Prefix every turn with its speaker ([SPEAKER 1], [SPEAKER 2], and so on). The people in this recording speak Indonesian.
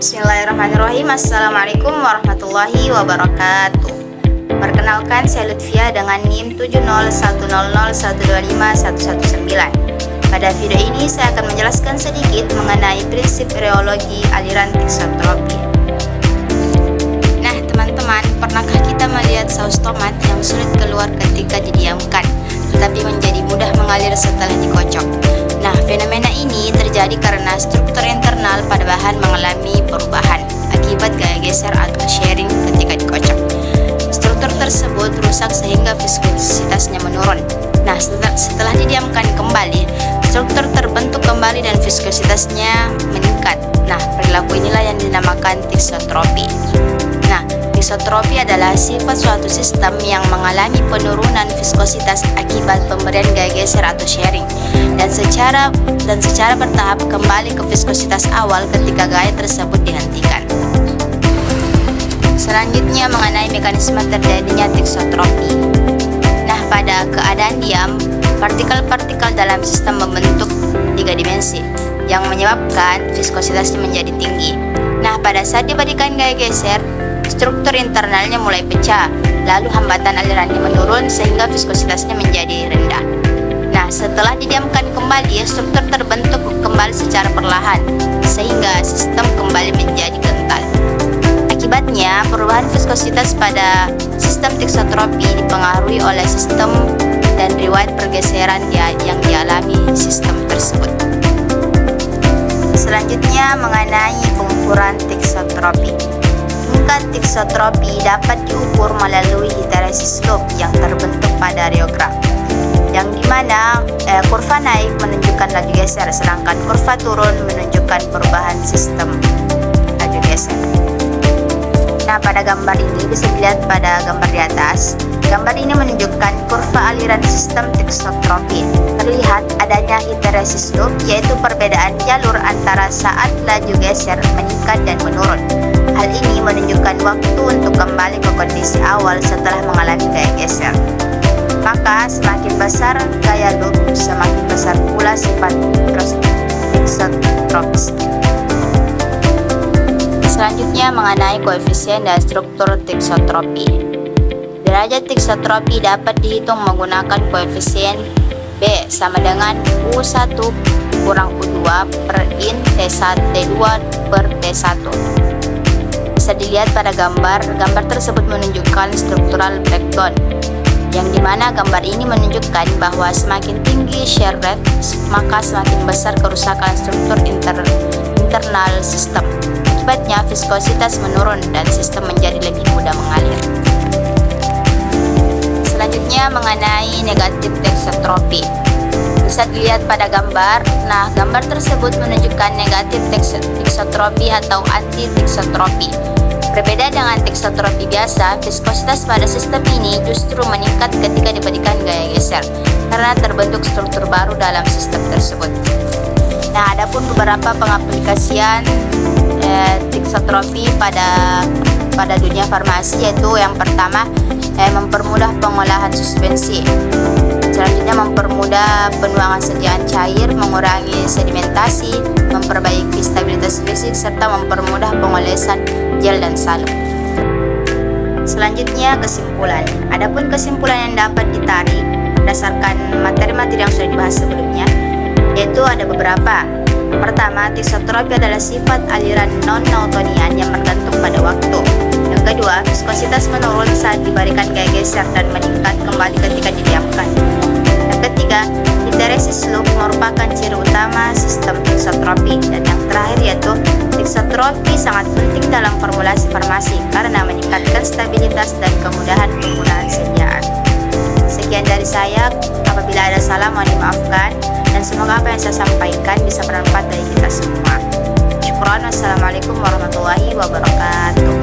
[SPEAKER 1] Bismillahirrahmanirrahim. Assalamualaikum warahmatullahi wabarakatuh. Perkenalkan, saya Lutfia dengan NIM 70100125119. Pada video ini saya akan menjelaskan sedikit mengenai prinsip reologi aliran tiksotropi. Nah teman-teman, pernahkah kita melihat saus tomat yang sulit keluar ketika didiamkan, tetapi menjadi mudah mengalir setelah dikocok? Nah, fenomena ini terjadi karena struktur internal pada bahan mengalami perubahan akibat gaya geser atau shearing ketika dikocok. Struktur tersebut rusak sehingga viskositasnya menurun. Nah, setelah didiamkan kembali, struktur terbentuk kembali dan viskositasnya meningkat. Nah, perilaku inilah yang dinamakan tiksotropi. Nah, tiksotropi adalah sifat suatu sistem yang mengalami penurunan viskositas akibat pemberian gaya geser atau shearing dan secara bertahap kembali ke viskositas awal ketika gaya tersebut dihentikan. Selanjutnya mengenai mekanisme terjadinya tiksotropi. Nah, pada keadaan diam, partikel-partikel dalam sistem membentuk 3 dimensi yang menyebabkan viskositasnya menjadi tinggi. Nah, pada saat diberikan gaya geser, struktur internalnya mulai pecah, lalu hambatan alirannya menurun sehingga viskositasnya menjadi rendah. Nah, setelah didiamkan kembali, struktur terbentuk kembali secara perlahan, sehingga sistem kembali menjadi kental. Akibatnya, perubahan viskositas pada sistem tiksotropi dipengaruhi oleh sistem dan riwayat pergeseran yang dialami sistem tersebut. Selanjutnya mengenai pengukuran tiksotropi. Tingkat tiksotropi dapat diukur melalui histeresis slope yang terbentuk pada reogram, yang dimana kurva naik menunjukkan laju geser, sedangkan kurva turun menunjukkan perubahan sistem laju geser. Nah, pada gambar ini bisa dilihat pada gambar di atas. Gambar ini menunjukkan kurva aliran sistem tiksotropi. Terlihat adanya histeresis slope, yaitu perbedaan jalur antara saat laju geser meningkat dan menurun. Hal ini menunjukkan waktu untuk kembali ke kondisi awal setelah mengalami gaya geser. Maka semakin besar gaya loop, semakin besar pula sifat tiksotropis. Selanjutnya mengenai koefisien dan struktur tiksotropi. Derajat tiksotropi dapat dihitung menggunakan koefisien B sama dengan U1 kurang U2 per in T2 per T1. Bisa dilihat pada gambar tersebut menunjukkan struktural breakdown, yang dimana gambar ini menunjukkan bahwa semakin tinggi shear rate, maka semakin besar kerusakan struktur internal sistem. Akibatnya viskositas menurun dan sistem menjadi lebih mudah mengalir. Selanjutnya mengenai negatif tiksotropi. Bisa dilihat pada gambar. Nah, gambar tersebut menunjukkan negatif tiksotropi atau anti tiksotropi. Berbeda dengan tiksotropi biasa, viskositas pada sistem ini justru meningkat ketika diberikan gaya geser karena terbentuk struktur baru dalam sistem tersebut. Nah, adapun beberapa pengaplikasian tiksotropi pada dunia farmasi, yaitu yang pertama mempermudah pengolahan suspensi. Selanjutnya mempermudah penuangan sediaan cair, mengurangi sedimentasi, memperbaiki stabilitas fisik, serta mempermudah pengolesan gel dan salep. Selanjutnya kesimpulan. Adapun kesimpulan yang dapat ditarik berdasarkan materi-materi yang sudah dibahas sebelumnya, yaitu ada beberapa. Pertama, tiksotropi adalah sifat aliran non-Newtonian yang bergantung pada waktu. Yang kedua, viskositas menurun saat diberikan gaya geser dan meningkat kembali ketika didiamkan. Yang ketiga, histeresis slope merupakan ciri utama sistem tiksotropi. Dan yang terakhir yaitu tiksotropi sangat penting dalam formulasi farmasi karena meningkatkan stabilitas dan kemudahan penggunaan sediaan. Sekian dari saya, apabila ada salah mohon dimaafkan, dan semoga apa yang saya sampaikan bisa bermanfaat bagi kita semua. Syukran, wassalamualaikum warahmatullahi wabarakatuh.